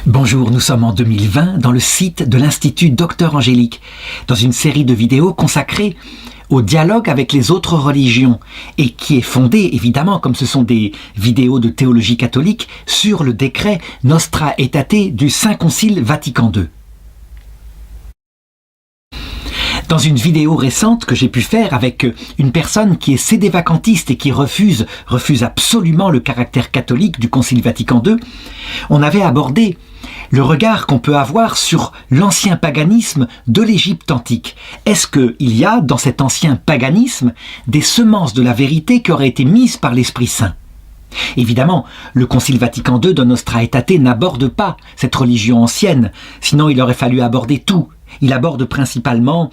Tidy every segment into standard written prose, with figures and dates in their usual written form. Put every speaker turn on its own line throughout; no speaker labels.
Bonjour, nous sommes en 2020 dans le site de l'Institut Docteur Angélique, dans une série de vidéos consacrée au dialogue avec les autres religions et qui est fondée, évidemment, comme ce sont des vidéos de théologie catholique, sur le décret Nostra Aetate du Saint Concile Vatican II. Dans une vidéo récente que j'ai pu faire avec une personne qui est sédévacantiste et qui refuse absolument le caractère catholique du Concile Vatican II, on avait abordé le regard qu'on peut avoir sur l'ancien paganisme de l'Égypte antique. Est-ce qu'il y a dans cet ancien paganisme des semences de la vérité qui auraient été mises par l'Esprit Saint ? Évidemment, le Concile Vatican II de Nostra Aetate n'aborde pas cette religion ancienne, sinon il aurait fallu aborder tout. Il aborde principalement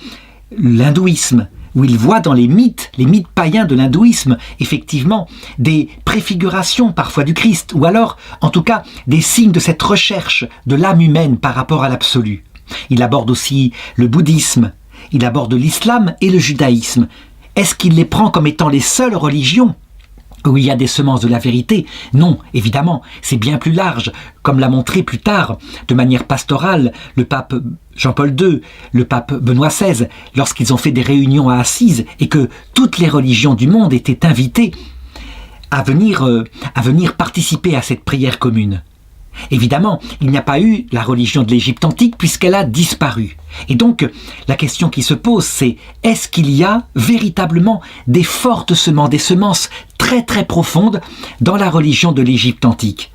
l'hindouisme, où il voit dans les mythes païens de l'hindouisme, effectivement, des préfigurations parfois du Christ, ou alors, en tout cas, des signes de cette recherche de l'âme humaine par rapport à l'absolu. Il aborde aussi le bouddhisme, il aborde l'islam et le judaïsme. Est-ce qu'il les prend comme étant les seules religions où il y a des semences de la vérité? Non, évidemment, c'est bien plus large, comme l'a montré plus tard, de manière pastorale, le pape Jean-Paul II, le pape Benoît XVI, lorsqu'ils ont fait des réunions à Assise et que toutes les religions du monde étaient invitées à venir participer à cette prière commune. Évidemment, il n'y a pas eu la religion de l'Égypte antique puisqu'elle a disparu. Et donc, la question qui se pose, c'est est-ce qu'il y a véritablement des fortes semences, des semences très très profondes dans la religion de l'Égypte antique ?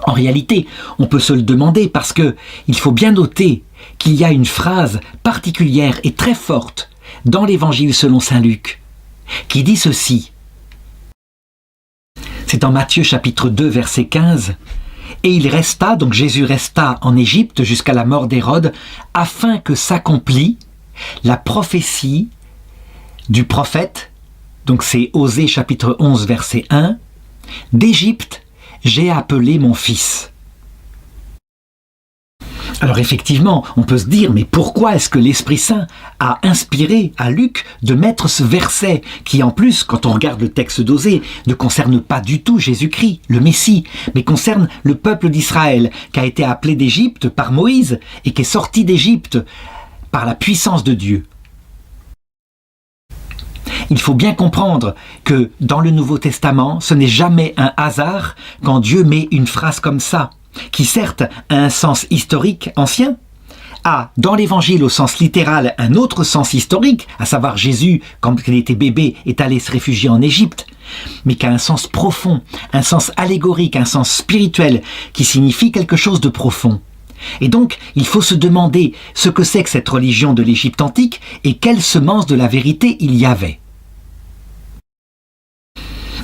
En réalité, on peut se le demander parce que il faut bien noter qu'il y a une phrase particulière et très forte dans l'Évangile selon saint Luc qui dit ceci. C'est en Matthieu chapitre 2 verset 15. Et il resta, donc Jésus resta en Égypte jusqu'à la mort d'Hérode, afin que s'accomplit la prophétie du prophète, donc c'est Osée chapitre 11 verset 1, d'Égypte j'ai appelé mon fils. Alors effectivement, on peut se dire, mais pourquoi est-ce que l'Esprit Saint a inspiré à Luc de mettre ce verset qui en plus, quand on regarde le texte d'Osée, ne concerne pas du tout Jésus-Christ, le Messie, mais concerne le peuple d'Israël qui a été appelé d'Égypte par Moïse et qui est sorti d'Égypte par la puissance de Dieu. Il faut bien comprendre que dans le Nouveau Testament, ce n'est jamais un hasard quand Dieu met une phrase comme ça, qui certes a un sens historique ancien, a dans l'Évangile au sens littéral un autre sens historique, à savoir Jésus, quand il était bébé, est allé se réfugier en Égypte, mais qui a un sens profond, un sens allégorique, un sens spirituel, qui signifie quelque chose de profond. Et donc, il faut se demander ce que c'est que cette religion de l'Égypte antique et quelle semence de la vérité il y avait.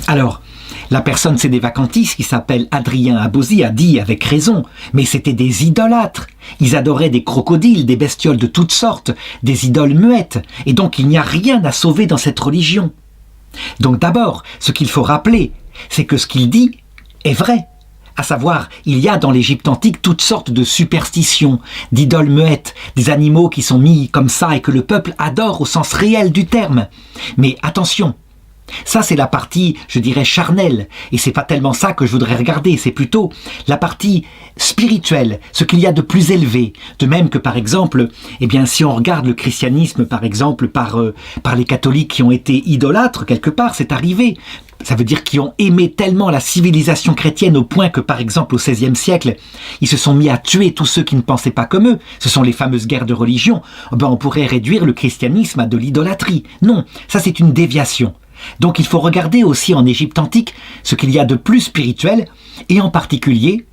Alors, la personne sédévacantiste qui s'appelle Adrien Abosi a dit avec raison, mais c'était des idolâtres. Ils adoraient des crocodiles, des bestioles de toutes sortes, des idoles muettes, et donc il n'y a rien à sauver dans cette religion. Donc d'abord, ce qu'il faut rappeler, c'est que ce qu'il dit est vrai. À savoir, il y a dans l'Égypte antique toutes sortes de superstitions, d'idoles muettes, des animaux qui sont mis comme ça et que le peuple adore au sens réel du terme. Mais attention, ça c'est la partie, je dirais, charnelle, et c'est pas tellement ça que je voudrais regarder, c'est plutôt la partie spirituelle, ce qu'il y a de plus élevé. De même que par exemple, si on regarde le christianisme par exemple par les catholiques qui ont été idolâtres quelque part, c'est arrivé. Ça veut dire qu'ils ont aimé tellement la civilisation chrétienne au point que, par exemple, au XVIe siècle, ils se sont mis à tuer tous ceux qui ne pensaient pas comme eux. Ce sont les fameuses guerres de religion. On pourrait réduire le christianisme à de l'idolâtrie. Non, ça c'est une déviation. Donc il faut regarder aussi en Égypte antique ce qu'il y a de plus spirituel, et en particulier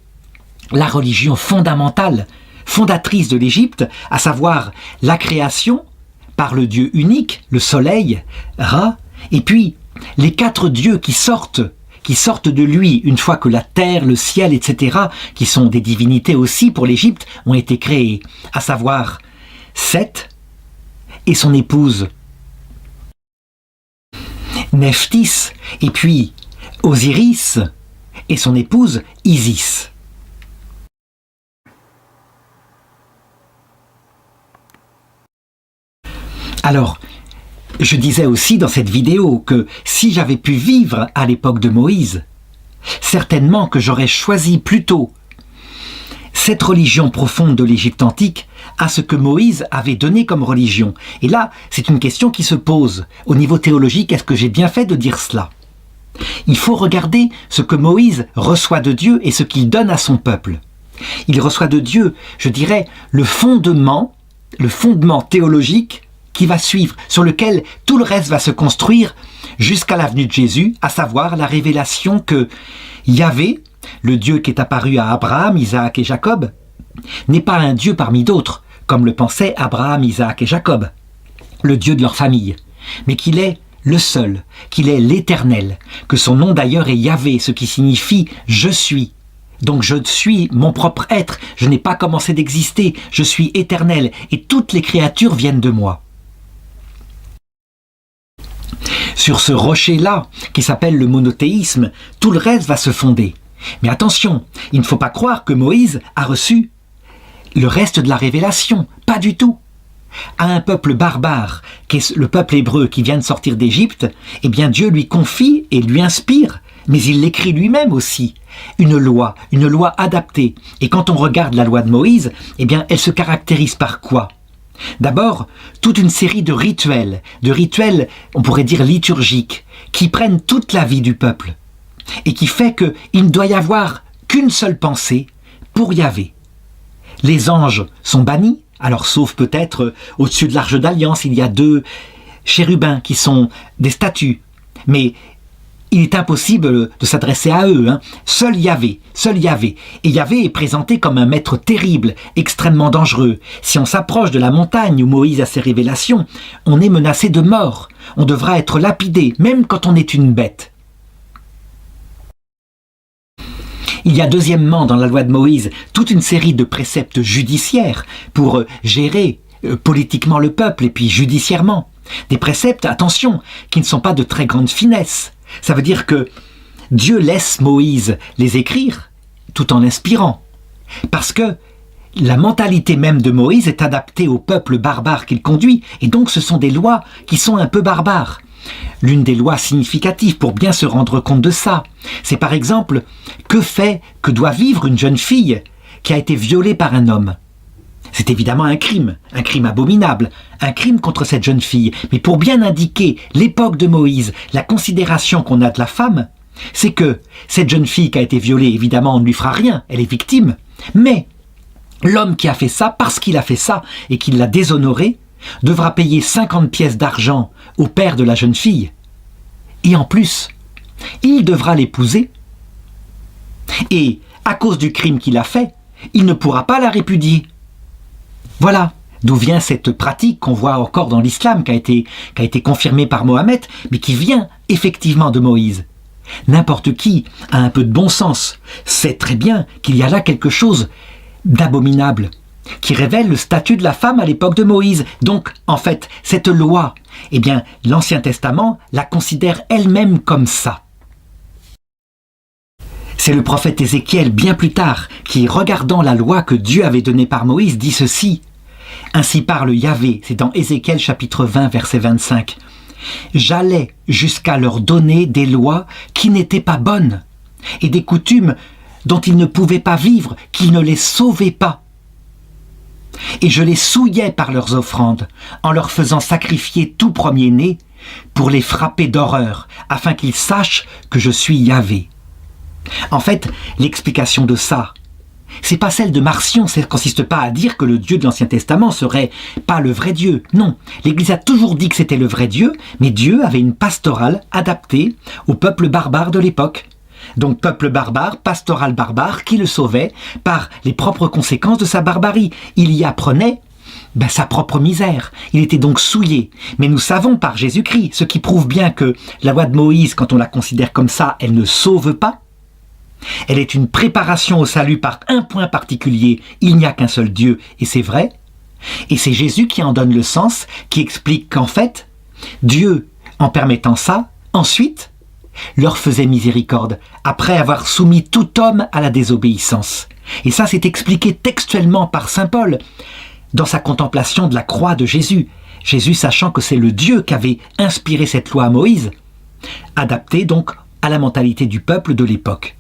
la religion fondamentale, fondatrice de l'Égypte, à savoir la création par le Dieu unique, le soleil, Ra, et puis les 4 dieux qui sortent de lui une fois que la terre, le ciel, etc., qui sont des divinités aussi pour l'Égypte, ont été créés, à savoir Seth et son épouse Nephthys, et puis Osiris et son épouse Isis. Alors, je disais aussi dans cette vidéo que si j'avais pu vivre à l'époque de Moïse, certainement que j'aurais choisi plutôt cette religion profonde de l'Égypte antique à ce que Moïse avait donné comme religion. Et là, c'est une question qui se pose. Au niveau théologique, est-ce que j'ai bien fait de dire cela ? Il faut regarder ce que Moïse reçoit de Dieu et ce qu'il donne à son peuple. Il reçoit de Dieu, je dirais, le fondement théologique qui va suivre, sur lequel tout le reste va se construire jusqu'à la venue de Jésus, à savoir la révélation que Yahvé, le Dieu qui est apparu à Abraham, Isaac et Jacob, n'est pas un Dieu parmi d'autres, comme le pensaient Abraham, Isaac et Jacob, le Dieu de leur famille, mais qu'il est le seul, qu'il est l'Éternel, que son nom d'ailleurs est Yahvé, ce qui signifie « je suis ». Donc je suis mon propre être, je n'ai pas commencé d'exister, je suis éternel et toutes les créatures viennent de moi. Sur ce rocher-là, qui s'appelle le monothéisme, tout le reste va se fonder. Mais attention, il ne faut pas croire que Moïse a reçu le reste de la révélation, pas du tout. À un peuple barbare, qui est le peuple hébreu qui vient de sortir d'Égypte, eh bien Dieu lui confie et lui inspire, mais il l'écrit lui-même aussi, une loi adaptée. Et quand on regarde la loi de Moïse, eh bien elle se caractérise par quoi ? D'abord, toute une série de rituels, on pourrait dire liturgiques, qui prennent toute la vie du peuple, et qui fait qu'il ne doit y avoir qu'une seule pensée pour Yahvé. Les anges sont bannis, alors sauf peut-être au-dessus de l'Arche d'Alliance, il y a 2 chérubins qui sont des statues, mais il est impossible de s'adresser à eux. Seul Yahvé. Et Yahvé est présenté comme un maître terrible, extrêmement dangereux. Si on s'approche de la montagne où Moïse a ses révélations, on est menacé de mort. On devra être lapidé, même quand on est une bête. Il y a deuxièmement dans la loi de Moïse toute une série de préceptes judiciaires pour gérer politiquement le peuple et puis judiciairement. Des préceptes, attention, qui ne sont pas de très grande finesse. Ça veut dire que Dieu laisse Moïse les écrire tout en l'inspirant. Parce que la mentalité même de Moïse est adaptée au peuple barbare qu'il conduit. Et donc ce sont des lois qui sont un peu barbares. L'une des lois significatives pour bien se rendre compte de ça, c'est par exemple que doit vivre une jeune fille qui a été violée par un homme. C'est évidemment un crime abominable, un crime contre cette jeune fille. Mais pour bien indiquer l'époque de Moïse, la considération qu'on a de la femme, c'est que cette jeune fille qui a été violée, évidemment, on ne lui fera rien, elle est victime. Mais l'homme qui a fait ça, parce qu'il a fait ça et qu'il l'a déshonorée, devra payer 50 pièces d'argent au père de la jeune fille. Et en plus, il devra l'épouser. Et à cause du crime qu'il a fait, il ne pourra pas la répudier. Voilà d'où vient cette pratique qu'on voit encore dans l'islam, qui a été confirmée par Mohammed, mais qui vient effectivement de Moïse. N'importe qui a un peu de bon sens sait très bien qu'il y a là quelque chose d'abominable, qui révèle le statut de la femme à l'époque de Moïse. Donc, en fait, cette loi, eh bien, l'Ancien Testament la considère elle-même comme ça. C'est le prophète Ézéchiel, bien plus tard, qui, regardant la loi que Dieu avait donnée par Moïse, dit ceci. Ainsi parle Yahvé, c'est dans Ézéchiel chapitre 20, verset 25. « J'allais jusqu'à leur donner des lois qui n'étaient pas bonnes, et des coutumes dont ils ne pouvaient pas vivre, qu'ils ne les sauvaient pas. Et je les souillais par leurs offrandes, en leur faisant sacrifier tout premier-né, pour les frapper d'horreur, afin qu'ils sachent que je suis Yahvé. » En fait, l'explication de ça, c'est pas celle de Marcion, ça ne consiste pas à dire que le Dieu de l'Ancien Testament serait pas le vrai Dieu. Non, l'Église a toujours dit que c'était le vrai Dieu, mais Dieu avait une pastorale adaptée au peuple barbare de l'époque. Donc peuple barbare, pastoral barbare, qui le sauvait par les propres conséquences de sa barbarie. Il y apprenait sa propre misère. Il était donc souillé. Mais nous savons par Jésus-Christ, ce qui prouve bien que la loi de Moïse, quand on la considère comme ça, elle ne sauve pas. Elle est une préparation au salut par un point particulier. Il n'y a qu'un seul Dieu, et c'est vrai. Et c'est Jésus qui en donne le sens, qui explique qu'en fait, Dieu, en permettant ça, ensuite, leur faisait miséricorde, après avoir soumis tout homme à la désobéissance. Et ça, c'est expliqué textuellement par saint Paul, dans sa contemplation de la croix de Jésus. Jésus, sachant que c'est le Dieu qui avait inspiré cette loi à Moïse, adaptée donc à la mentalité du peuple de l'époque.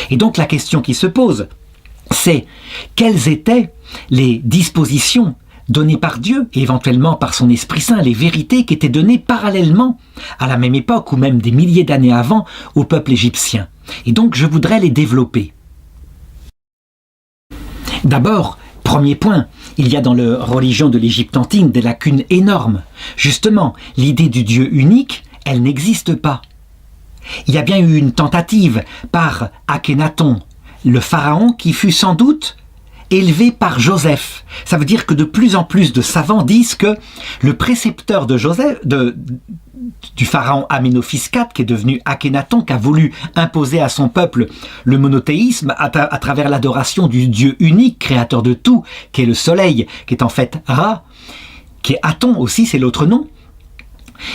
Et donc la question qui se pose, c'est quelles étaient les dispositions données par Dieu, et éventuellement par son Esprit Saint, les vérités qui étaient données parallèlement, à la même époque, ou même des milliers d'années avant, au peuple égyptien. Et donc je voudrais les développer. D'abord, premier point, il y a dans la religion de l'Égypte antique des lacunes énormes. Justement, l'idée du Dieu unique, elle n'existe pas. Il y a bien eu une tentative par Akhénaton, le pharaon, qui fut sans doute élevé par Joseph. Ça veut dire que de plus en plus de savants disent que le précepteur de Joseph, du pharaon Aménophis IV, qui est devenu Akhénaton, qui a voulu imposer à son peuple le monothéisme à travers l'adoration du Dieu unique, créateur de tout, qui est le soleil, qui est en fait Ra, qui est Aton aussi, c'est l'autre nom.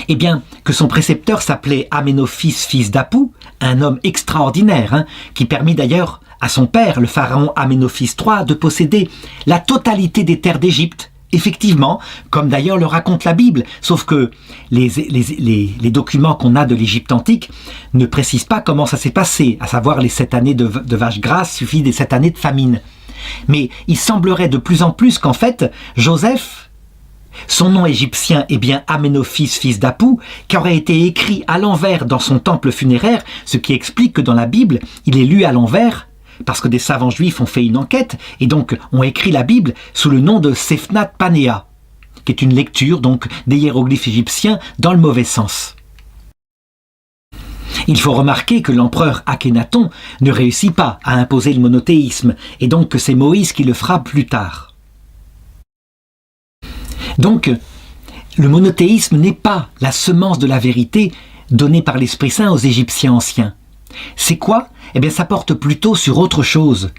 Eh bien, que son précepteur s'appelait Aménophis, fils d'Apou, un homme extraordinaire, qui permit d'ailleurs à son père, le pharaon Aménophis III, de posséder la totalité des terres d'Égypte, effectivement, comme d'ailleurs le raconte la Bible, sauf que les documents qu'on a de l'Égypte antique ne précisent pas comment ça s'est passé, à savoir les 7 années de vaches grasses suivies des 7 années de famine. Mais il semblerait de plus en plus qu'en fait, Joseph, son nom égyptien est bien Aménophis, fils d'Apou, qui aurait été écrit à l'envers dans son temple funéraire, ce qui explique que dans la Bible, il est lu à l'envers, parce que des savants juifs ont fait une enquête, et donc ont écrit la Bible sous le nom de Sefnat Panéa, qui est une lecture donc des hiéroglyphes égyptiens dans le mauvais sens. Il faut remarquer que l'empereur Akhénaton ne réussit pas à imposer le monothéisme, et donc que c'est Moïse qui le fera plus tard. Donc, le monothéisme n'est pas la semence de la vérité donnée par l'Esprit Saint aux Égyptiens anciens. C'est quoi? Eh bien, ça porte plutôt sur autre chose.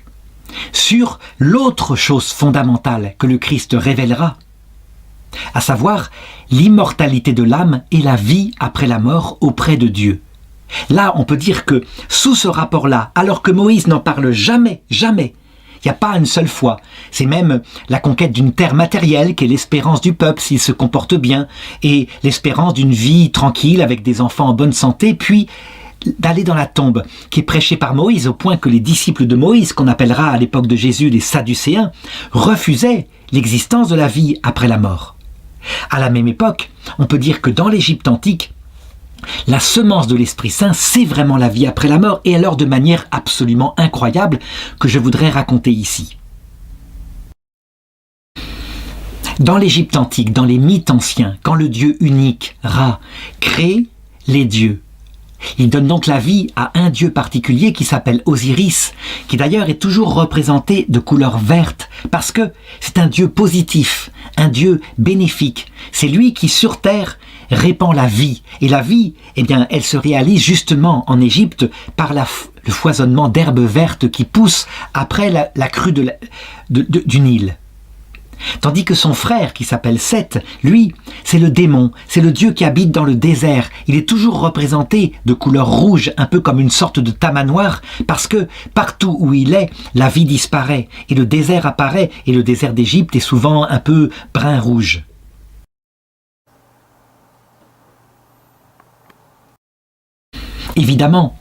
Sur l'autre chose fondamentale que le Christ révélera. À savoir, l'immortalité de l'âme et la vie après la mort auprès de Dieu. Là, on peut dire que, sous ce rapport-là, alors que Moïse n'en parle jamais, jamais, il n'y a pas une seule fois. C'est même la conquête d'une terre matérielle qui est l'espérance du peuple s'il se comporte bien, et l'espérance d'une vie tranquille avec des enfants en bonne santé, puis d'aller dans la tombe, qui est prêchée par Moïse, au point que les disciples de Moïse, qu'on appellera à l'époque de Jésus les Sadducéens, refusaient l'existence de la vie après la mort. À la même époque, on peut dire que dans l'Égypte antique, la semence de l'Esprit Saint, c'est vraiment la vie après la mort, et alors de manière absolument incroyable que je voudrais raconter ici. Dans l'Égypte antique, dans les mythes anciens, quand le Dieu unique, Ra, crée les dieux, il donne donc la vie à un dieu particulier qui s'appelle Osiris, qui d'ailleurs est toujours représenté de couleur verte, parce que c'est un dieu positif, un dieu bénéfique. C'est lui qui, sur terre, répand la vie. Et la vie, eh bien, elle se réalise justement en Égypte par le foisonnement d'herbes vertes qui poussent après la crue du Nil. Tandis que son frère, qui s'appelle Seth, lui, c'est le démon, c'est le dieu qui habite dans le désert. Il est toujours représenté de couleur rouge, un peu comme une sorte de tamanoir, parce que partout où il est, la vie disparaît, et le désert apparaît, et le désert d'Égypte est souvent un peu brun-rouge. Évidemment,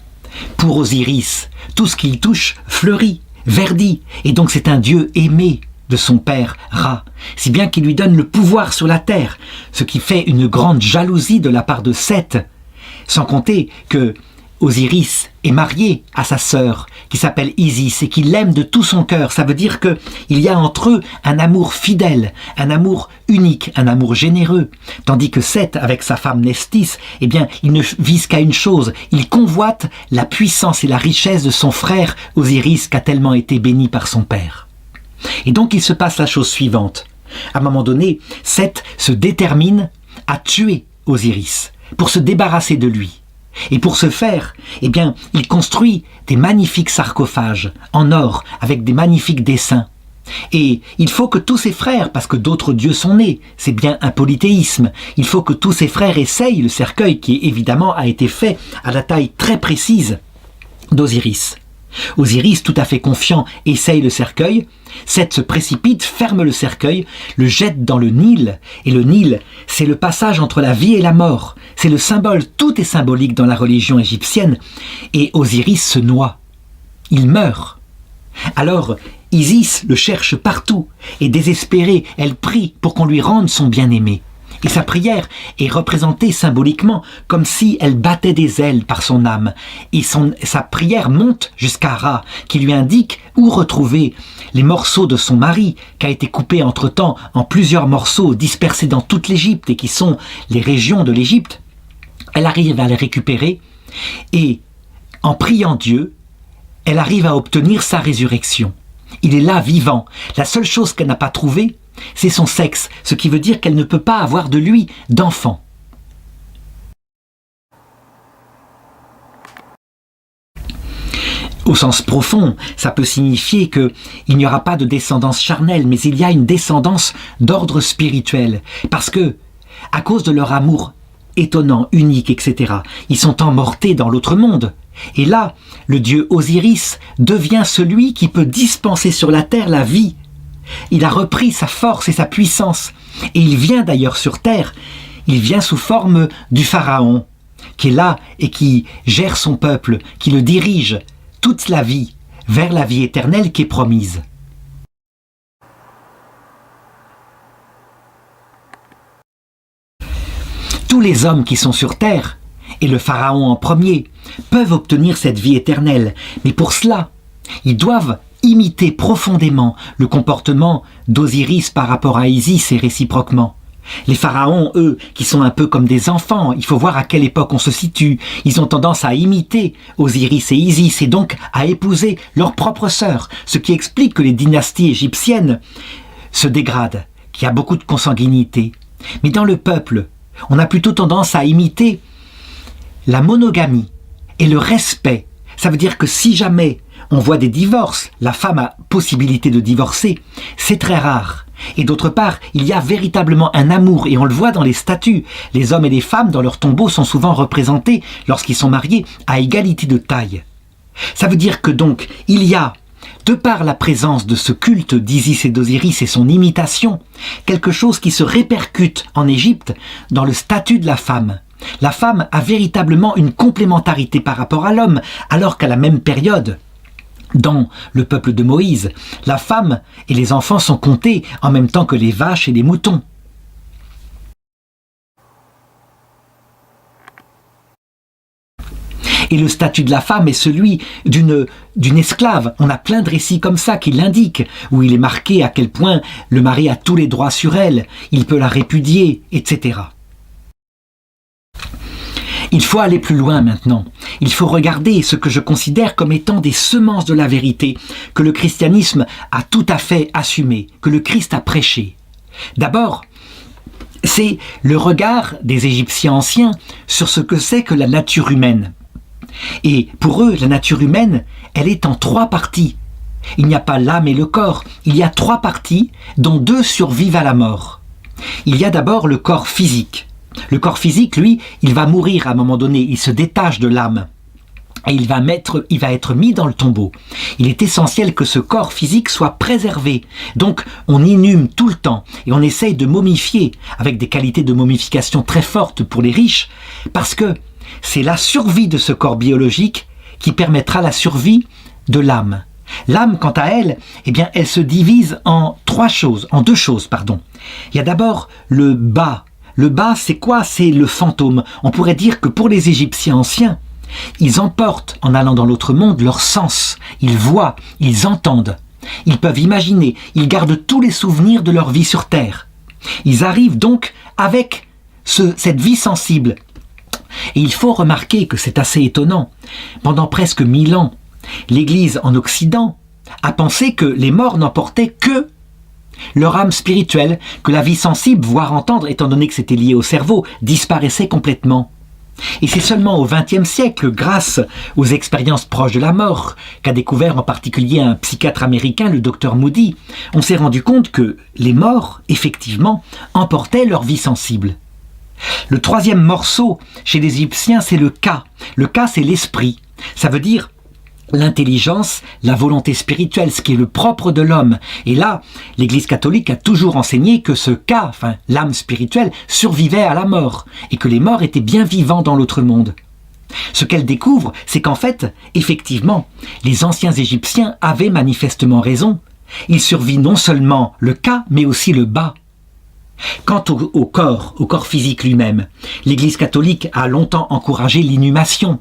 pour Osiris, tout ce qu'il touche fleurit, verdit, et donc c'est un dieu aimé de son père Ra, si bien qu'il lui donne le pouvoir sur la terre, ce qui fait une grande jalousie de la part de Seth, sans compter que Osiris est marié à sa sœur, qui s'appelle Isis, et qu'il l'aime de tout son cœur. Ça veut dire qu'il y a entre eux un amour fidèle, un amour unique, un amour généreux. Tandis que Seth, avec sa femme Nestis, eh bien, il ne vise qu'à une chose, il convoite la puissance et la richesse de son frère Osiris, qui a tellement été béni par son père. Et donc il se passe la chose suivante. À un moment donné, Seth se détermine à tuer Osiris, pour se débarrasser de lui. Et pour ce faire, eh bien, il construit des magnifiques sarcophages en or avec des magnifiques dessins. Et il faut que tous ses frères, parce que d'autres dieux sont nés, c'est bien un polythéisme, il faut que tous ses frères essayent le cercueil qui évidemment a été fait à la taille très précise d'Osiris. Osiris, tout à fait confiant, essaye le cercueil. Seth se précipite, ferme le cercueil, le jette dans le Nil. Et le Nil, c'est le passage entre la vie et la mort. C'est le symbole, tout est symbolique dans la religion égyptienne. Et Osiris se noie. Il meurt. Alors, Isis le cherche partout et désespérée, elle prie pour qu'on lui rende son bien-aimé. Et sa prière est représentée symboliquement comme si elle battait des ailes par son âme. Et sa prière monte jusqu'à Ra, qui lui indique où retrouver les morceaux de son mari, qui a été coupé entre-temps en plusieurs morceaux dispersés dans toute l'Égypte et qui sont les régions de l'Égypte. Elle arrive à les récupérer et, en priant Dieu, elle arrive à obtenir sa résurrection. Il est là, vivant. La seule chose qu'elle n'a pas trouvée, c'est son sexe, ce qui veut dire qu'elle ne peut pas avoir de lui d'enfant. Au sens profond, ça peut signifier qu'il n'y aura pas de descendance charnelle, mais il y a une descendance d'ordre spirituel. Parce que, à cause de leur amour étonnant, unique, etc., ils sont emmortés dans l'autre monde. Et là, le dieu Osiris devient celui qui peut dispenser sur la terre la vie. Il a repris sa force et sa puissance. Et il vient d'ailleurs sur terre. Il vient sous forme du pharaon, qui est là et qui gère son peuple, qui le dirige toute la vie vers la vie éternelle qui est promise. Tous les hommes qui sont sur terre, et le pharaon en premier, peuvent obtenir cette vie éternelle. Mais pour cela, ils doivent imiter profondément le comportement d'Osiris par rapport à Isis et réciproquement. Les pharaons, eux, qui sont un peu comme des enfants, il faut voir à quelle époque on se situe, ils ont tendance à imiter Osiris et Isis et donc à épouser leurs propres sœurs, ce qui explique que les dynasties égyptiennes se dégradent, qu'il y a beaucoup de consanguinité. Mais dans le peuple, on a plutôt tendance à imiter la monogamie et le respect. Ça veut dire que si jamais on voit des divorces, la femme a possibilité de divorcer, c'est très rare. Et d'autre part, il y a véritablement un amour, et on le voit dans les statues. Les hommes et les femmes dans leurs tombeaux sont souvent représentés, lorsqu'ils sont mariés, à égalité de taille. Ça veut dire que donc, il y a, de par la présence de ce culte d'Isis et d'Osiris et son imitation, quelque chose qui se répercute en Égypte dans le statut de la femme. La femme a véritablement une complémentarité par rapport à l'homme, alors qu'à la même période, dans le peuple de Moïse, la femme et les enfants sont comptés en même temps que les vaches et les moutons. Et le statut de la femme est celui d'une esclave. On a plein de récits comme ça qui l'indiquent, où il est marqué à quel point le mari a tous les droits sur elle, il peut la répudier, etc. Il faut aller plus loin maintenant. Il faut regarder ce que je considère comme étant des semences de la vérité, que le christianisme a tout à fait assumé, que le Christ a prêché. D'abord, c'est le regard des Égyptiens anciens sur ce que c'est que la nature humaine. Et pour eux, la nature humaine, elle est en 3 parties. Il n'y a pas l'âme et le corps, il y a 3 parties, dont 2 survivent à la mort. Il y a d'abord le corps physique. Le corps physique, lui, il va mourir à un moment donné, il se détache de l'âme. Et il va être mis dans le tombeau. Il est essentiel que ce corps physique soit préservé. Donc, on inhume tout le temps et on essaye de momifier avec des qualités de momification très fortes pour les riches, parce que c'est la survie de ce corps biologique qui permettra la survie de l'âme. L'âme, quant à elle, eh bien, elle se divise en 2 choses. Il y a d'abord le bas. Le bas, c'est quoi? C'est le fantôme. On pourrait dire que pour les Égyptiens anciens, ils emportent, en allant dans l'autre monde, leur sens. Ils voient, ils entendent. Ils peuvent imaginer, ils gardent tous les souvenirs de leur vie sur Terre. Ils arrivent donc avec cette vie sensible. Et il faut remarquer que c'est assez étonnant. Pendant presque 1000 ans, l'Église en Occident a pensé que les morts n'emportaient que leur âme spirituelle, que la vie sensible, voire entendre, étant donné que c'était lié au cerveau, disparaissait complètement. Et c'est seulement au XXe siècle, grâce aux expériences proches de la mort, qu'a découvert en particulier un psychiatre américain, le Dr Moody, on s'est rendu compte que les morts, effectivement, emportaient leur vie sensible. Le 3e morceau chez les Égyptiens, c'est le ka. Le ka, c'est l'esprit. Ça veut dire l'intelligence, la volonté spirituelle, ce qui est le propre de l'homme. Et là, l'Église catholique a toujours enseigné que ce ka, l'âme spirituelle, survivait à la mort, et que les morts étaient bien vivants dans l'autre monde. Ce qu'elle découvre, c'est qu'en fait, effectivement, les anciens Égyptiens avaient manifestement raison, il survit non seulement le cas, mais aussi le bas. Quant au corps physique lui-même, l'Église catholique a longtemps encouragé l'inhumation,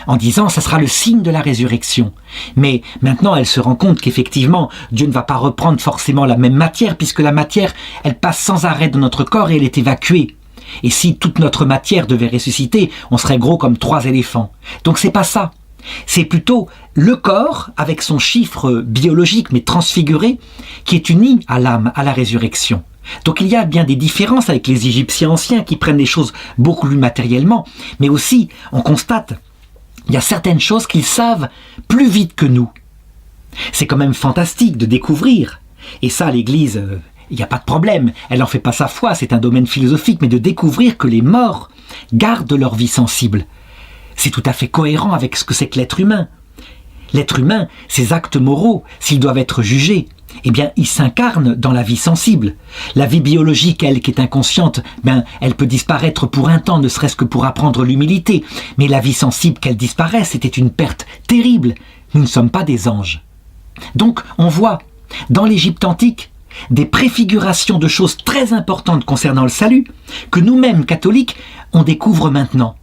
en disant ça sera le signe de la résurrection. Mais maintenant elle se rend compte qu'effectivement Dieu ne va pas reprendre forcément la même matière, puisque la matière elle passe sans arrêt dans notre corps et elle est évacuée. Et si toute notre matière devait ressusciter, on serait gros comme 3 éléphants. Donc c'est pas ça. C'est plutôt le corps avec son chiffre biologique mais transfiguré qui est uni à l'âme, à la résurrection. Donc il y a bien des différences avec les Égyptiens anciens qui prennent les choses beaucoup plus matériellement, mais aussi on constate il y a certaines choses qu'ils savent plus vite que nous. C'est quand même fantastique de découvrir. Et ça, l'Église, il n'y a pas de problème. Elle n'en fait pas sa foi, c'est un domaine philosophique. Mais de découvrir que les morts gardent leur vie sensible, c'est tout à fait cohérent avec ce que c'est que l'être humain. L'être humain, ses actes moraux, s'ils doivent être jugés, eh bien, ils s'incarnent dans la vie sensible. La vie biologique, elle, qui est inconsciente, elle peut disparaître pour un temps, ne serait-ce que pour apprendre l'humilité. Mais la vie sensible, qu'elle disparaisse, c'était une perte terrible. Nous ne sommes pas des anges. Donc, on voit, dans l'Égypte antique, des préfigurations de choses très importantes concernant le salut, que nous-mêmes, catholiques, on découvre maintenant.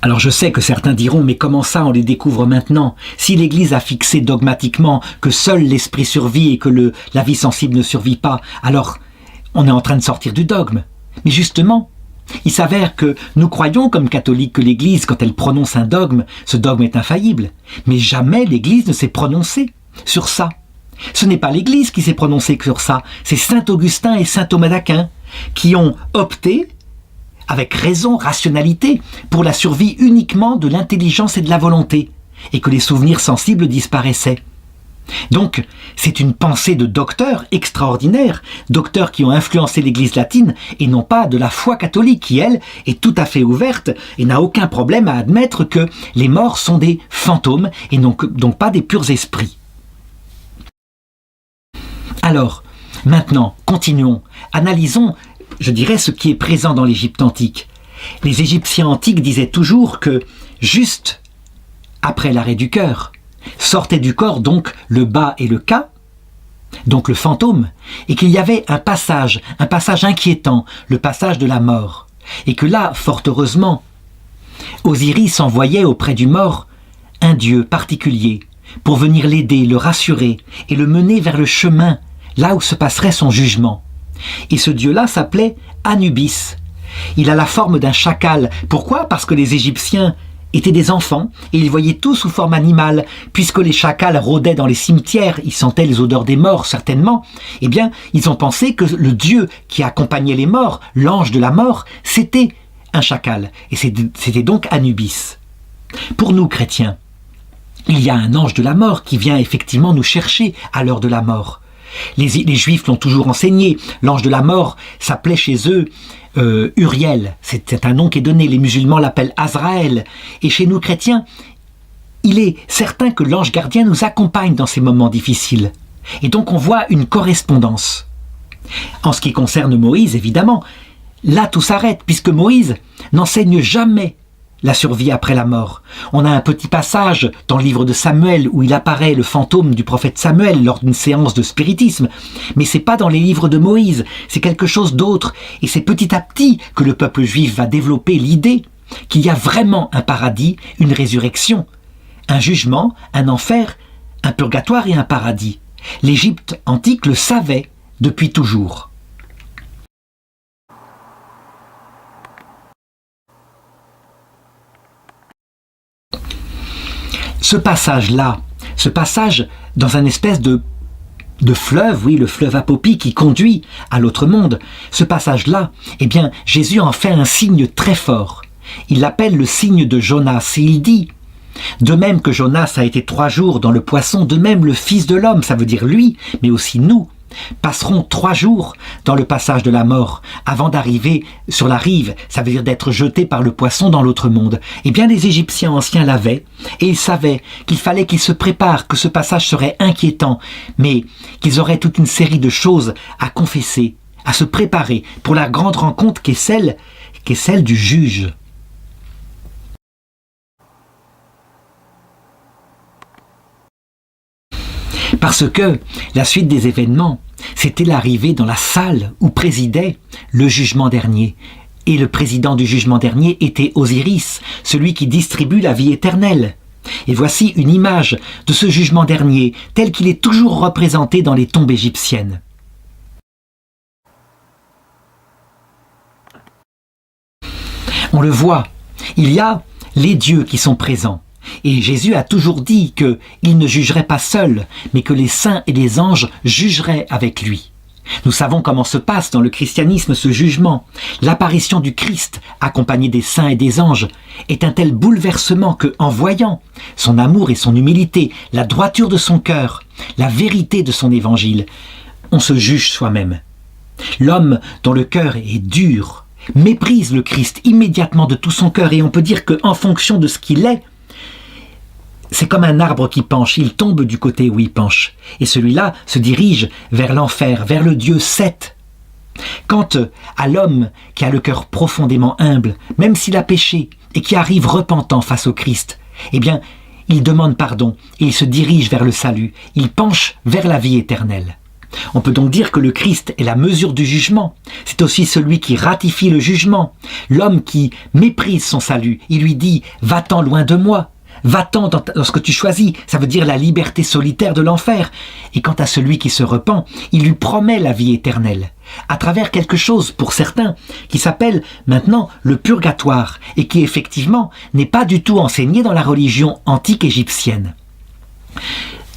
Alors je sais que certains diront, mais comment ça on les découvre maintenant? Si l'Église a fixé dogmatiquement que seul l'esprit survit et que la vie sensible ne survit pas, alors on est en train de sortir du dogme. Mais justement, il s'avère que nous croyons comme catholiques que l'Église, quand elle prononce un dogme, ce dogme est infaillible. Mais jamais l'Église ne s'est prononcée sur ça. Ce n'est pas l'Église qui s'est prononcée sur ça, c'est saint Augustin et saint Thomas d'Aquin qui ont opté avec raison, rationalité, pour la survie uniquement de l'intelligence et de la volonté, et que les souvenirs sensibles disparaissaient. Donc, c'est une pensée de docteurs extraordinaires, docteurs qui ont influencé l'Église latine, et non pas de la foi catholique qui, elle, est tout à fait ouverte et n'a aucun problème à admettre que les morts sont des fantômes et donc pas des purs esprits. Alors, maintenant, continuons, analysons je dirais ce qui est présent dans l'Égypte antique. Les Égyptiens antiques disaient toujours que, juste après l'arrêt du cœur, sortait du corps donc le bas et le ka, donc le fantôme, et qu'il y avait un passage inquiétant, le passage de la mort. Et que là, fort heureusement, Osiris envoyait auprès du mort un dieu particulier pour venir l'aider, le rassurer et le mener vers le chemin, là où se passerait son jugement. Et ce dieu-là s'appelait Anubis. Il a la forme d'un chacal. Pourquoi? Parce que les Égyptiens étaient des enfants et ils voyaient tout sous forme animale. Puisque les chacals rôdaient dans les cimetières, ils sentaient les odeurs des morts certainement, eh bien, ils ont pensé que le dieu qui accompagnait les morts, l'ange de la mort, c'était un chacal. Et c'était donc Anubis. Pour nous, chrétiens, il y a un ange de la mort qui vient effectivement nous chercher à l'heure de la mort. Les Juifs l'ont toujours enseigné. L'ange de la mort s'appelait chez eux Uriel. C'est un nom qui est donné. Les musulmans l'appellent Azraël. Et chez nous chrétiens, il est certain que l'ange gardien nous accompagne dans ces moments difficiles. Et donc on voit une correspondance. En ce qui concerne Moïse, évidemment, là tout s'arrête, puisque Moïse n'enseigne jamais la survie après la mort. On a un petit passage dans le livre de Samuel où il apparaît le fantôme du prophète Samuel lors d'une séance de spiritisme. Mais c'est pas dans les livres de Moïse, c'est quelque chose d'autre. Et c'est petit à petit que le peuple juif va développer l'idée qu'il y a vraiment un paradis, une résurrection, un jugement, un enfer, un purgatoire et un paradis. L'Égypte antique le savait depuis toujours. Ce passage-là, ce passage dans un espèce de fleuve, oui, le fleuve Apopie qui conduit à l'autre monde, ce passage-là, eh bien, Jésus en fait un signe très fort. Il l'appelle le signe de Jonas et il dit, de même que Jonas a été 3 jours dans le poisson, de même le Fils de l'homme, ça veut dire lui, mais aussi nous, passeront 3 jours dans le passage de la mort avant d'arriver sur la rive, ça veut dire d'être jetés par le poisson dans l'autre monde. Eh bien les Égyptiens anciens l'avaient et ils savaient qu'il fallait qu'ils se préparent, que ce passage serait inquiétant, mais qu'ils auraient toute une série de choses à confesser, à se préparer pour la grande rencontre qui est celle du juge. Parce que la suite des événements, c'était l'arrivée dans la salle où présidait le jugement dernier. Et le président du jugement dernier était Osiris, celui qui distribue la vie éternelle. Et voici une image de ce jugement dernier, tel qu'il est toujours représenté dans les tombes égyptiennes. On le voit, il y a les dieux qui sont présents. Et Jésus a toujours dit qu'il ne jugerait pas seul, mais que les saints et les anges jugeraient avec lui. Nous savons comment se passe dans le christianisme ce jugement. L'apparition du Christ, accompagné des saints et des anges, est un tel bouleversement que, en voyant son amour et son humilité, la droiture de son cœur, la vérité de son évangile, on se juge soi-même. L'homme dont le cœur est dur méprise le Christ immédiatement de tout son cœur, et on peut dire qu'en fonction de ce qu'il est, c'est comme un arbre qui penche, il tombe du côté où il penche. Et celui-là se dirige vers l'enfer, vers le Dieu Seth. Quant à l'homme qui a le cœur profondément humble, même s'il a péché, et qui arrive repentant face au Christ, eh bien, il demande pardon et il se dirige vers le salut, il penche vers la vie éternelle. On peut donc dire que le Christ est la mesure du jugement. C'est aussi celui qui ratifie le jugement. L'homme qui méprise son salut, il lui dit « Va-t'en loin de moi ». Va-t'en dans ce que tu choisis, ça veut dire la liberté solitaire de l'enfer. Et quant à celui qui se repent, il lui promet la vie éternelle, à travers quelque chose, pour certains, qui s'appelle maintenant le purgatoire, et qui effectivement n'est pas du tout enseigné dans la religion antique égyptienne.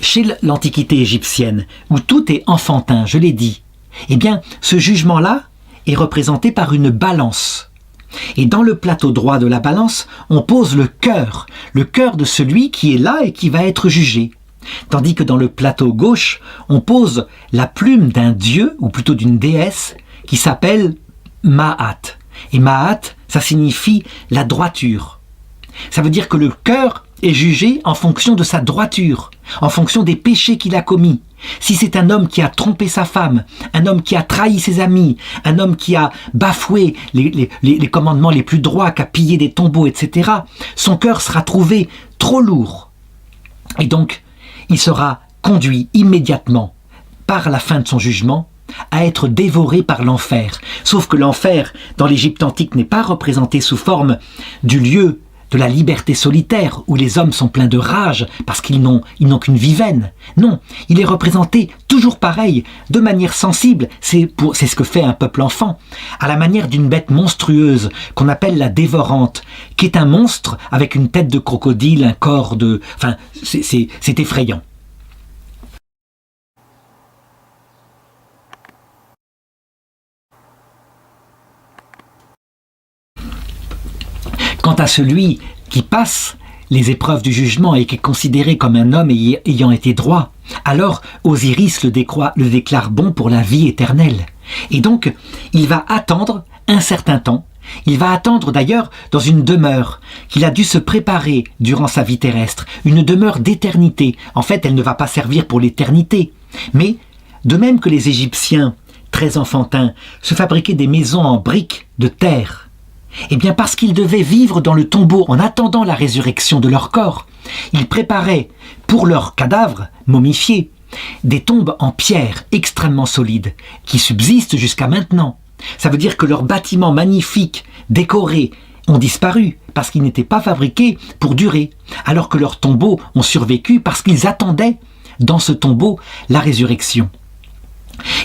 Chez l'Antiquité égyptienne, où tout est enfantin, je l'ai dit, eh bien, ce jugement-là est représenté par une balance. Et dans le plateau droit de la balance, on pose le cœur de celui qui est là et qui va être jugé. Tandis que dans le plateau gauche, on pose la plume d'un dieu, ou plutôt d'une déesse, qui s'appelle Maat. Et Maat, ça signifie la droiture. Ça veut dire que le cœur est jugé en fonction de sa droiture, en fonction des péchés qu'il a commis. Si c'est un homme qui a trompé sa femme, un homme qui a trahi ses amis, un homme qui a bafoué les commandements les plus droits, qui a pillé des tombeaux, etc., son cœur sera trouvé trop lourd. Et donc, il sera conduit immédiatement, par la fin de son jugement, à être dévoré par l'enfer. Sauf que l'enfer, dans l'Égypte antique, n'est pas représenté sous forme du lieu de la liberté solitaire, où les hommes sont pleins de rage parce qu'ils n'ont qu'une vie vaine. Non, il est représenté toujours pareil, de manière sensible, c'est ce que fait un peuple enfant, à la manière d'une bête monstrueuse qu'on appelle la dévorante, qui est un monstre avec une tête de crocodile, un corps de... Enfin, c'est effrayant. Quant à celui qui passe les épreuves du jugement et qui est considéré comme un homme ayant été droit, alors Osiris le déclare bon pour la vie éternelle. Et donc, il va attendre un certain temps. Il va attendre d'ailleurs dans une demeure qu'il a dû se préparer durant sa vie terrestre, une demeure d'éternité. En fait, elle ne va pas servir pour l'éternité. Mais, de même que les Égyptiens, très enfantins, se fabriquaient des maisons en briques de terre, eh bien parce qu'ils devaient vivre dans le tombeau en attendant la résurrection de leur corps, ils préparaient pour leurs cadavres momifiés des tombes en pierre extrêmement solides qui subsistent jusqu'à maintenant. Ça veut dire que leurs bâtiments magnifiques, décorés, ont disparu parce qu'ils n'étaient pas fabriqués pour durer, alors que leurs tombeaux ont survécu parce qu'ils attendaient dans ce tombeau la résurrection.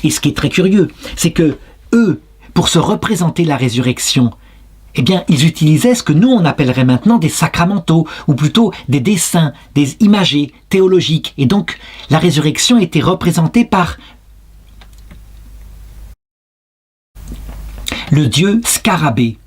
Et ce qui est très curieux, c'est que eux, pour se représenter la résurrection, eh bien, ils utilisaient ce que nous, on appellerait maintenant des sacramentaux, ou plutôt des dessins, des imagés théologiques. Et donc, la résurrection était représentée par le dieu Scarabée.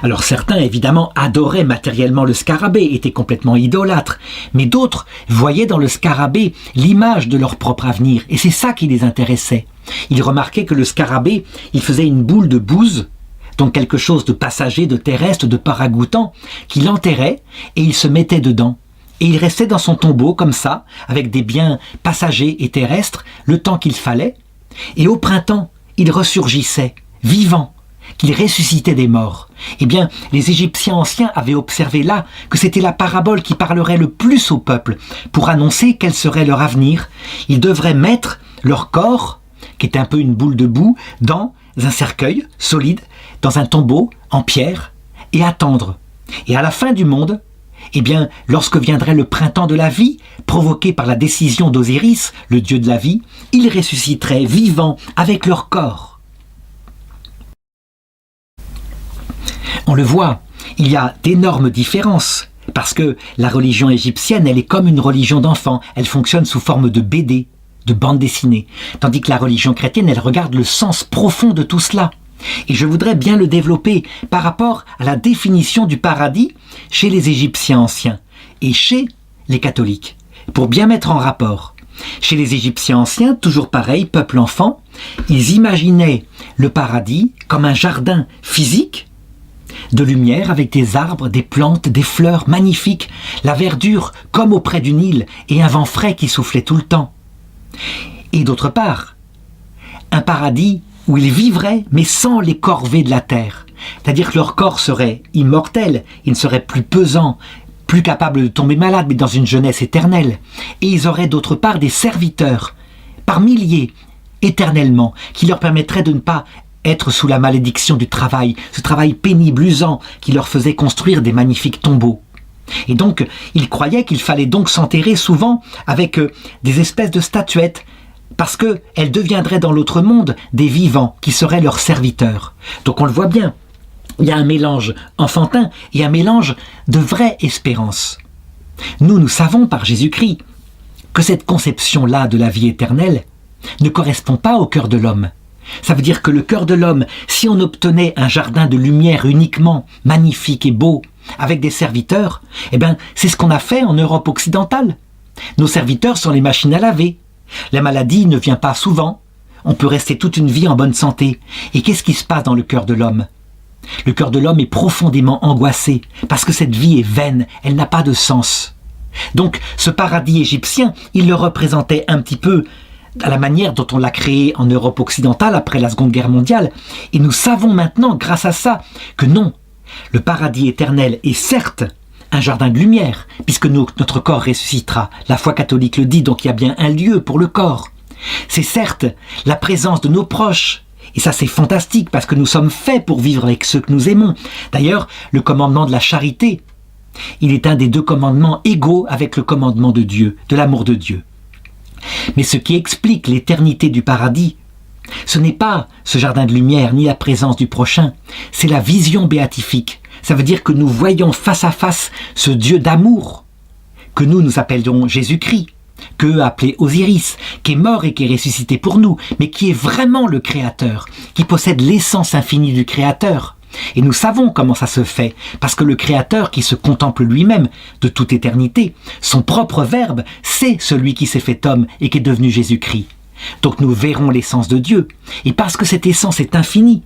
Alors certains, évidemment, adoraient matériellement le scarabée, étaient complètement idolâtres, mais d'autres voyaient dans le scarabée l'image de leur propre avenir, et c'est ça qui les intéressait. Ils remarquaient que le scarabée, il faisait une boule de bouse, donc quelque chose de passager, de terrestre, de pas ragoûtant, qu'il enterrait et il se mettait dedans. Et il restait dans son tombeau comme ça, avec des biens passagers et terrestres, le temps qu'il fallait. Et au printemps, il ressurgissait, vivant. qu'il ressuscitait des morts. Eh bien, les Égyptiens anciens avaient observé là que c'était la parabole qui parlerait le plus au peuple pour annoncer quel serait leur avenir. Ils devraient mettre leur corps, qui est un peu une boule de boue, dans un cercueil solide, dans un tombeau en pierre, et attendre. Et à la fin du monde, eh bien, lorsque viendrait le printemps de la vie, provoqué par la décision d'Osiris, le dieu de la vie, ils ressusciteraient vivants avec leur corps. On le voit, il y a d'énormes différences, parce que la religion égyptienne, elle est comme une religion d'enfant, elle fonctionne sous forme de BD, de bande dessinée, tandis que la religion chrétienne, elle regarde le sens profond de tout cela. Et je voudrais bien le développer par rapport à la définition du paradis chez les Égyptiens anciens et chez les catholiques, pour bien mettre en rapport. Chez les Égyptiens anciens, toujours pareil, peuple enfant, ils imaginaient le paradis comme un jardin physique, de lumière avec des arbres, des plantes, des fleurs magnifiques, la verdure comme auprès du Nil et un vent frais qui soufflait tout le temps. Et d'autre part, un paradis où ils vivraient mais sans les corvées de la terre. C'est-à-dire que leur corps serait immortel, ils ne seraient plus pesants, plus capables de tomber malades, mais dans une jeunesse éternelle. Et ils auraient d'autre part des serviteurs, par milliers, éternellement, qui leur permettraient de ne pas être sous la malédiction du travail, ce travail pénible, usant, qui leur faisait construire des magnifiques tombeaux. Et donc, ils croyaient qu'il fallait donc s'enterrer souvent avec des espèces de statuettes, parce qu'elles deviendraient dans l'autre monde des vivants qui seraient leurs serviteurs. Donc on le voit bien, il y a un mélange enfantin et un mélange de vraie espérance. Nous savons par Jésus-Christ que cette conception-là de la vie éternelle ne correspond pas au cœur de l'homme. Ça veut dire que le cœur de l'homme, si on obtenait un jardin de lumière uniquement magnifique et beau, avec des serviteurs, eh bien c'est ce qu'on a fait en Europe occidentale. Nos serviteurs sont les machines à laver. La maladie ne vient pas souvent. On peut rester toute une vie en bonne santé. Et qu'est-ce qui se passe dans le cœur de l'homme ? Le cœur de l'homme est profondément angoissé, parce que cette vie est vaine, elle n'a pas de sens. Donc ce paradis égyptien, il le représentait un petit peu à la manière dont on l'a créé en Europe occidentale après la Seconde Guerre mondiale. Et nous savons maintenant, grâce à ça, que non, le paradis éternel est certes un jardin de lumière, puisque notre corps ressuscitera. La foi catholique le dit, donc il y a bien un lieu pour le corps. C'est certes la présence de nos proches, et ça c'est fantastique, parce que nous sommes faits pour vivre avec ceux que nous aimons. D'ailleurs, le commandement de la charité, il est un des deux commandements égaux avec le commandement de Dieu, de l'amour de Dieu. Mais ce qui explique l'éternité du paradis, ce n'est pas ce jardin de lumière, ni la présence du prochain, c'est la vision béatifique. Ça veut dire que nous voyons face à face ce Dieu d'amour, que nous appelions Jésus-Christ, qu'eux appelaient Osiris, qui est mort et qui est ressuscité pour nous, mais qui est vraiment le Créateur, qui possède l'essence infinie du Créateur. Et nous savons comment ça se fait, parce que le Créateur qui se contemple lui-même de toute éternité, son propre Verbe, c'est celui qui s'est fait homme et qui est devenu Jésus-Christ. Donc nous verrons l'essence de Dieu, et parce que cette essence est infinie,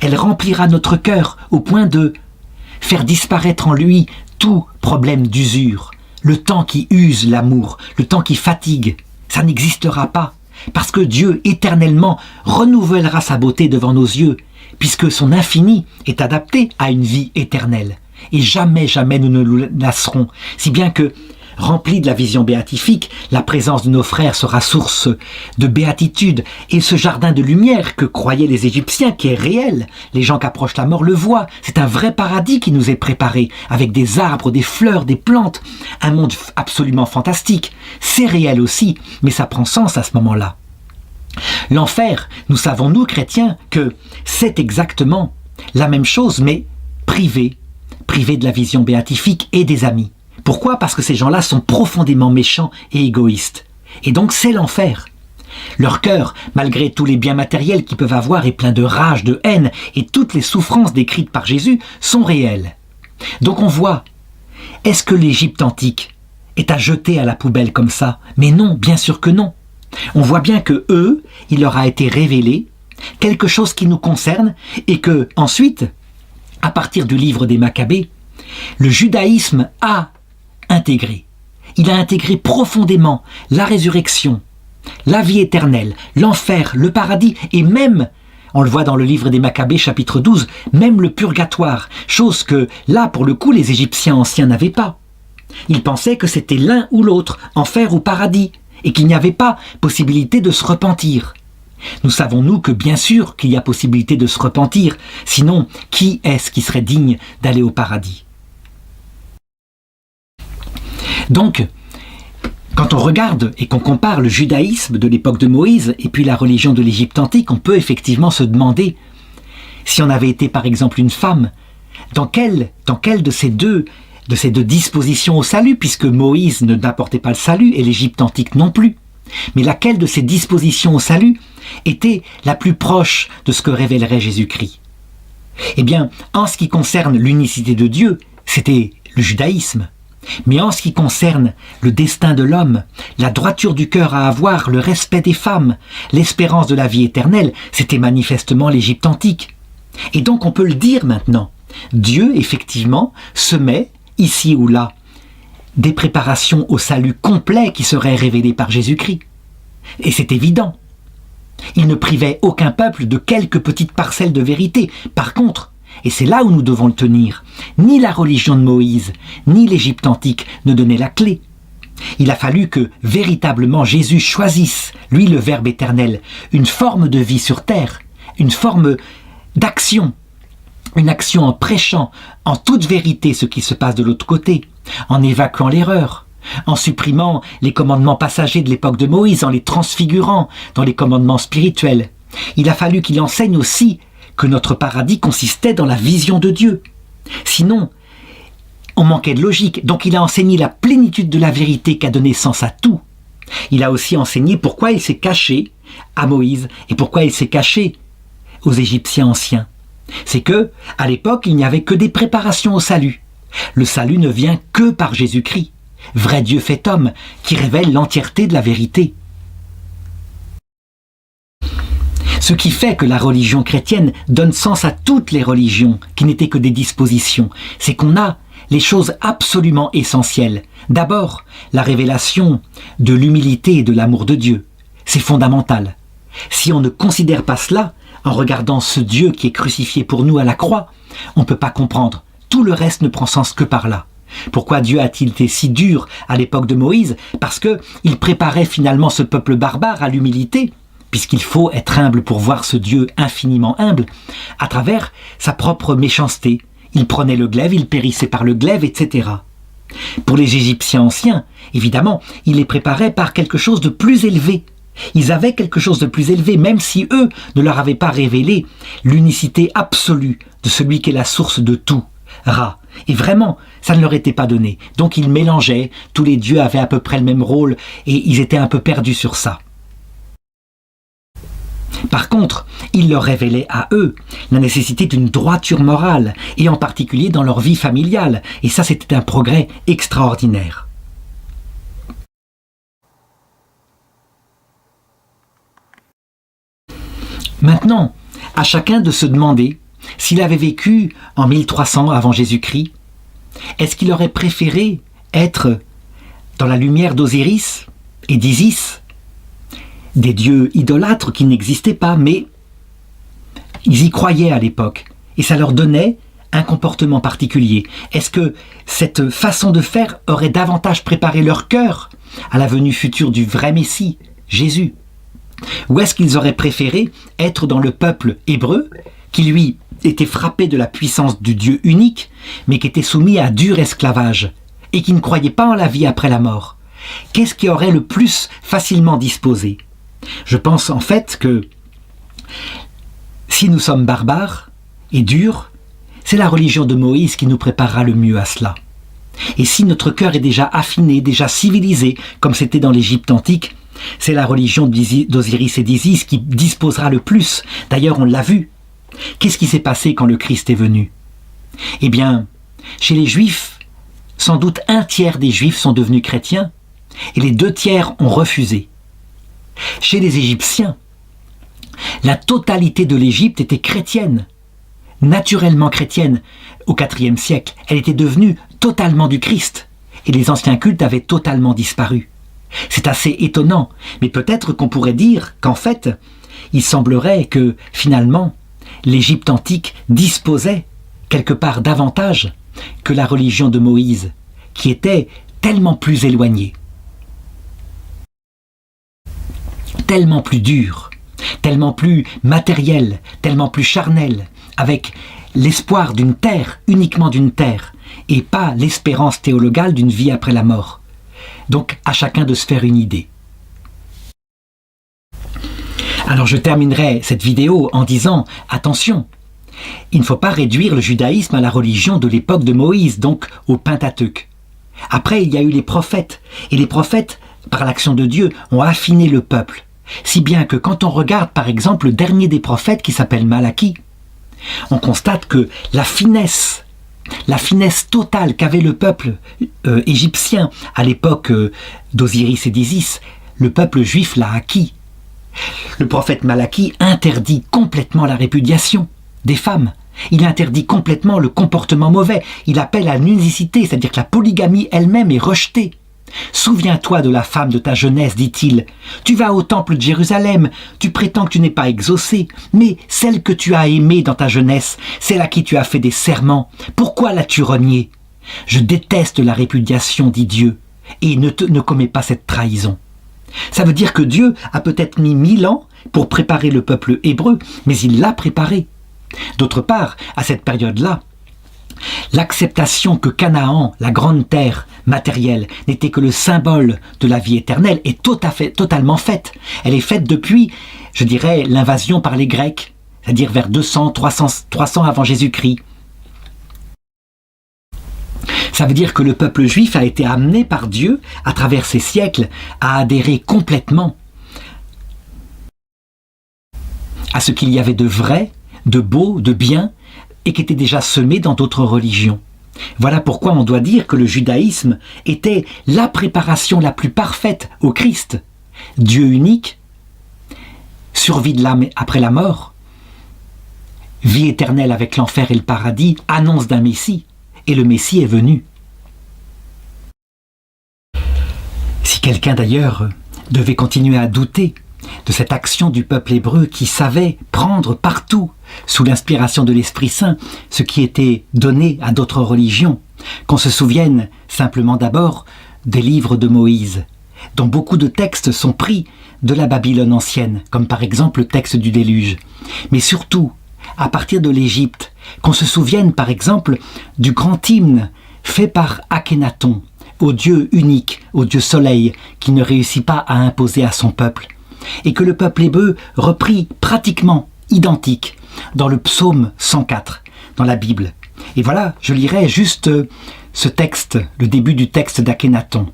elle remplira notre cœur au point de faire disparaître en lui tout problème d'usure, le temps qui use l'amour, le temps qui fatigue, ça n'existera pas, parce que Dieu éternellement renouvellera sa beauté devant nos yeux, puisque son infini est adapté à une vie éternelle. Et jamais, jamais nous ne nous lasserons, si bien que, rempli de la vision béatifique, la présence de nos frères sera source de béatitude, et ce jardin de lumière que croyaient les Égyptiens, qui est réel, les gens qui approchent la mort le voient, c'est un vrai paradis qui nous est préparé, avec des arbres, des fleurs, des plantes, un monde absolument fantastique. C'est réel aussi, mais ça prend sens à ce moment-là. L'enfer, nous savons, nous chrétiens, que c'est exactement la même chose, mais privé de la vision béatifique et des amis. Pourquoi ? Parce que ces gens-là sont profondément méchants et égoïstes. Et donc c'est l'enfer. Leur cœur, malgré tous les biens matériels qu'ils peuvent avoir, est plein de rage, de haine, et toutes les souffrances décrites par Jésus sont réelles. Donc on voit, est-ce que l'Égypte antique est à jeter à la poubelle comme ça ? Mais non, bien sûr que non. On voit bien que eux, il leur a été révélé quelque chose qui nous concerne, et que ensuite, à partir du livre des Maccabées, le judaïsme a intégré. Il a intégré profondément la résurrection, la vie éternelle, l'enfer, le paradis, et même, On le voit dans le livre des Maccabées, chapitre 12, même le purgatoire, chose que, là, pour le coup, les Égyptiens anciens n'avaient pas. Ils pensaient que c'était l'un ou l'autre, enfer ou paradis, et qu'il n'y avait pas possibilité de se repentir. Nous savons, nous, que bien sûr qu'il y a possibilité de se repentir, sinon, qui est-ce qui serait digne d'aller au paradis? Donc, quand on regarde et qu'on compare le judaïsme de l'époque de Moïse et puis la religion de l'Égypte antique, on peut effectivement se demander si on avait été par exemple une femme, dans quelle de ces deux dispositions au salut, puisque Moïse n'apportait pas le salut et l'Égypte antique non plus, mais laquelle de ces dispositions au salut était la plus proche de ce que révélerait Jésus-Christ? Eh bien, en ce qui concerne l'unicité de Dieu, c'était le judaïsme. Mais en ce qui concerne le destin de l'homme, la droiture du cœur à avoir, le respect des femmes, l'espérance de la vie éternelle, c'était manifestement l'Égypte antique. Et donc on peut le dire maintenant, Dieu effectivement se met, ici ou là, des préparations au salut complet qui seraient révélées par Jésus-Christ. Et c'est évident. Il ne privait aucun peuple de quelques petites parcelles de vérité. Par contre, et c'est là où nous devons le tenir, ni la religion de Moïse, ni l'Égypte antique ne donnaient la clé. Il a fallu que, véritablement, Jésus choisisse, lui le Verbe éternel, une forme de vie sur terre, une forme d'action, une action en prêchant en toute vérité ce qui se passe de l'autre côté, en évacuant l'erreur, en supprimant les commandements passagers de l'époque de Moïse, en les transfigurant dans les commandements spirituels. Il a fallu qu'il enseigne aussi que notre paradis consistait dans la vision de Dieu. Sinon, on manquait de logique. Donc il a enseigné la plénitude de la vérité qui a donné sens à tout. Il a aussi enseigné pourquoi il s'est caché à Moïse et pourquoi il s'est caché aux Égyptiens anciens. C'est que, à l'époque, il n'y avait que des préparations au salut. Le salut ne vient que par Jésus-Christ, vrai Dieu fait homme, qui révèle l'entièreté de la vérité. Ce qui fait que la religion chrétienne donne sens à toutes les religions, qui n'étaient que des dispositions, c'est qu'on a les choses absolument essentielles. D'abord, la révélation de l'humilité et de l'amour de Dieu. C'est fondamental. Si on ne considère pas cela, en regardant ce Dieu qui est crucifié pour nous à la croix, on ne peut pas comprendre. Tout le reste ne prend sens que par là. Pourquoi Dieu a-t-il été si dur à l'époque de Moïse? Parce qu'il préparait finalement ce peuple barbare à l'humilité, puisqu'il faut être humble pour voir ce Dieu infiniment humble, à travers sa propre méchanceté. Il prenait le glaive, il périssait par le glaive, etc. Pour les Égyptiens anciens, évidemment, il les préparait par quelque chose de plus élevé. Ils avaient quelque chose de plus élevé, même si eux ne leur avaient pas révélé l'unicité absolue de celui qui est la source de tout, Ra. Et vraiment, ça ne leur était pas donné. Donc ils mélangeaient, tous les dieux avaient à peu près le même rôle, et ils étaient un peu perdus sur ça. Par contre, il leur révélait à eux la nécessité d'une droiture morale, et en particulier dans leur vie familiale. Et ça, c'était un progrès extraordinaire. Maintenant, à chacun de se demander s'il avait vécu en 1300 avant Jésus-Christ, est-ce qu'il aurait préféré être dans la lumière d'Osiris et d'Isis, des dieux idolâtres qui n'existaient pas, mais ils y croyaient à l'époque, et ça leur donnait un comportement particulier. Est-ce que cette façon de faire aurait davantage préparé leur cœur à la venue future du vrai Messie, Jésus? Ou est-ce qu'ils auraient préféré être dans le peuple hébreu, qui lui était frappé de la puissance du Dieu unique, mais qui était soumis à dur esclavage, et qui ne croyait pas en la vie après la mort? Qu'est-ce qui aurait le plus facilement disposé? Je pense en fait que si nous sommes barbares et durs, c'est la religion de Moïse qui nous préparera le mieux à cela. Et si notre cœur est déjà affiné, déjà civilisé, comme c'était dans l'Égypte antique, c'est la religion d'Osiris et d'Isis qui disposera le plus. D'ailleurs, on l'a vu. Qu'est-ce qui s'est passé quand le Christ est venu? Eh bien, chez les Juifs, sans doute 1/3 des Juifs sont devenus chrétiens, et les 2/3 ont refusé. Chez les Égyptiens, la totalité de l'Égypte était chrétienne, naturellement chrétienne. Au IVe siècle, elle était devenue totalement du Christ, et les anciens cultes avaient totalement disparu. C'est assez étonnant, mais peut-être qu'on pourrait dire qu'en fait, il semblerait que, finalement, l'Égypte antique disposait quelque part davantage que la religion de Moïse, qui était tellement plus éloignée, tellement plus dure, tellement plus matérielle, tellement plus charnelle, avec l'espoir d'une terre, uniquement d'une terre, et pas l'espérance théologale d'une vie après la mort. Donc à chacun de se faire une idée. Alors je terminerai cette vidéo en disant, attention, il ne faut pas réduire le judaïsme à la religion de l'époque de Moïse, donc au Pentateuque. Après, il y a eu les prophètes, et les prophètes, par l'action de Dieu, ont affiné le peuple. Si bien que quand on regarde par exemple le dernier des prophètes qui s'appelle Malachie, on constate que la finesse totale qu'avait le peuple égyptien à l'époque d'Osiris et d'Isis, le peuple juif l'a acquis. Le prophète Malachie interdit complètement la répudiation des femmes. Il interdit complètement le comportement mauvais. Il appelle à l'unicité, c'est-à-dire que la polygamie elle-même est rejetée. Souviens-toi de la femme de ta jeunesse, dit-il. Tu vas au temple de Jérusalem, tu prétends que tu n'es pas exaucé, mais celle que tu as aimée dans ta jeunesse, celle à qui tu as fait des serments, pourquoi l'as-tu reniée? Je déteste la répudiation, dit Dieu, et ne commets pas cette trahison. Ça veut dire que Dieu a peut-être mis 1000 ans pour préparer le peuple hébreu, mais il l'a préparé. D'autre part, à cette période-là, l'acceptation que Canaan, la grande terre matérielle, n'était que le symbole de la vie éternelle est totalement faite. Elle est faite depuis, je dirais, l'invasion par les Grecs, c'est-à-dire vers 200, 300 avant Jésus-Christ. Ça veut dire que le peuple juif a été amené par Dieu, à travers ces siècles, à adhérer complètement à ce qu'il y avait de vrai, de beau, de bien, et qui était déjà semé dans d'autres religions. Voilà pourquoi on doit dire que le judaïsme était la préparation la plus parfaite au Christ. Dieu unique, survie de l'âme après la mort, vie éternelle avec l'enfer et le paradis, annonce d'un Messie, et le Messie est venu. Si quelqu'un d'ailleurs devait continuer à douter de cette action du peuple hébreu qui savait prendre partout, sous l'inspiration de l'Esprit Saint, ce qui était donné à d'autres religions, qu'on se souvienne simplement d'abord des livres de Moïse, dont beaucoup de textes sont pris de la Babylone ancienne, comme par exemple le texte du déluge, mais surtout à partir de l'Égypte, qu'on se souvienne par exemple du grand hymne fait par Akhénaton, au Dieu unique, au Dieu soleil, qui ne réussit pas à imposer à son peuple, et que le peuple hébreu reprit pratiquement identique dans le psaume 104, dans la Bible. Et voilà, je lirai juste ce texte, le début du texte d'Akhénaton.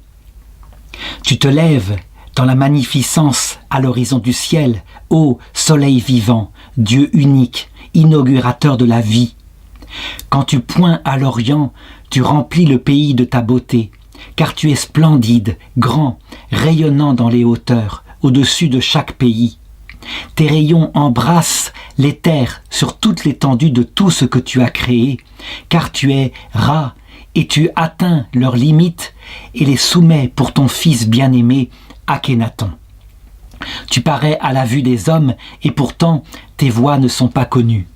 « Tu te lèves dans la magnificence à l'horizon du ciel, ô soleil vivant, Dieu unique, inaugurateur de la vie. Quand tu points à l'Orient, tu remplis le pays de ta beauté, car tu es splendide, grand, rayonnant dans les hauteurs, au-dessus de chaque pays. Tes rayons embrassent les terres sur toute l'étendue de tout ce que tu as créé, car tu es Ra, et tu atteins leurs limites et les soumets pour ton fils bien-aimé, Akhénaton. Tu parais à la vue des hommes, et pourtant tes voies ne sont pas connues.